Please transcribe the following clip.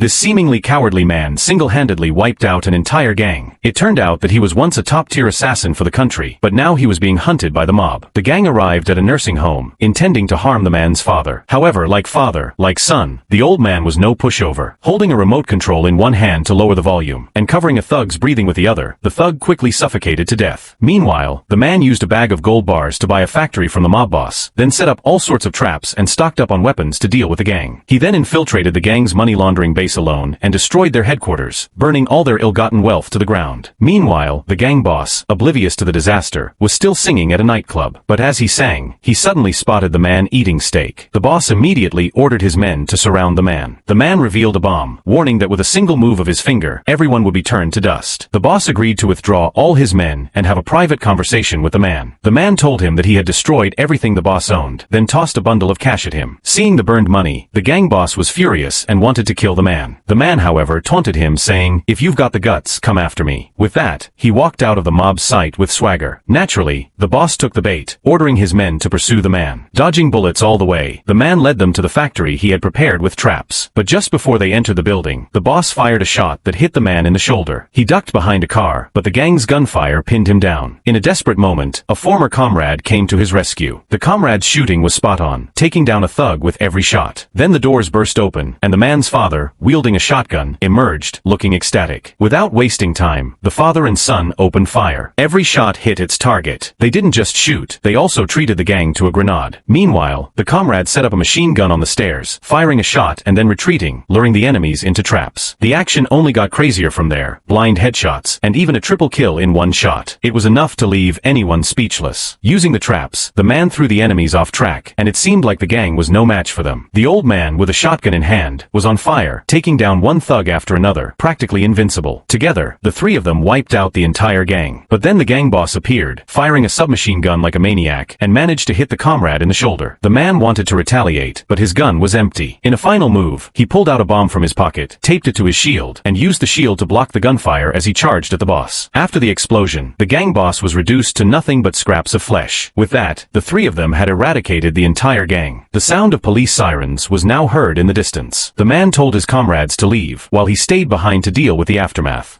This seemingly cowardly man single-handedly wiped out an entire gang. It turned out that he was once a top-tier assassin for the country, but now he was being hunted by the mob. The gang arrived at a nursing home, intending to harm the man's father. However, like father, like son, the old man was no pushover. Holding a remote control in one hand to lower the volume, and covering a thug's breathing with the other, the thug quickly suffocated to death. Meanwhile, the man used a bag of gold bars to buy a factory from the mob boss, then set up all sorts of traps and stocked up on weapons to deal with the gang. He then infiltrated the gang's money laundering base alone and destroyed their headquarters, burning all their ill-gotten wealth to the ground. Meanwhile, the gang boss, oblivious to the disaster, was still singing at a nightclub. But as he sang, he suddenly spotted the man eating steak. The boss immediately ordered his men to surround the man. The man revealed a bomb, warning that with a single move of his finger, everyone would be turned to dust. The boss agreed to withdraw all his men and have a private conversation with the man. The man told him that he had destroyed everything the boss owned, then tossed a bundle of cash at him. Seeing the burned money, the gang boss was furious and wanted to kill the man. The man, however, taunted him, saying, "If you've got the guts, come after me." With that, he walked out of the mob's sight with swagger. Naturally, the boss took the bait, ordering his men to pursue the man. Dodging bullets all the way, the man led them to the factory he had prepared with traps. But just before they entered the building, the boss fired a shot that hit the man in the shoulder. He ducked behind a car, but the gang's gunfire pinned him down. In a desperate moment, a former comrade came to his rescue. The comrade's shooting was spot on, taking down a thug with every shot. Then the doors burst open, and the man's father, wielding a shotgun, emerged, looking ecstatic. Without wasting time, the father and son opened fire. Every shot hit its target. They didn't just shoot, they also treated the gang to a grenade. Meanwhile, the comrade set up a machine gun on the stairs, firing a shot and then retreating, luring the enemies into traps. The action only got crazier from there, blind headshots, and even a triple kill in one shot. It was enough to leave anyone speechless. Using the traps, the man threw the enemies off track, and it seemed like the gang was no match for them. The old man, with a shotgun in hand, was on fire, taking down one thug after another, practically invincible. Together, the three of them wiped out the entire gang. But then the gang boss appeared, firing a submachine gun like a maniac, and managed to hit the comrade in the shoulder. The man wanted to retaliate, but his gun was empty. In a final move, he pulled out a bomb from his pocket, taped it to his shield, and used the shield to block the gunfire as he charged at the boss. After the explosion, the gang boss was reduced to nothing but scraps of flesh. With that, the three of them had eradicated the entire gang. The sound of police sirens was now heard in the distance. The man told his comrades to leave, while he stayed behind to deal with the aftermath.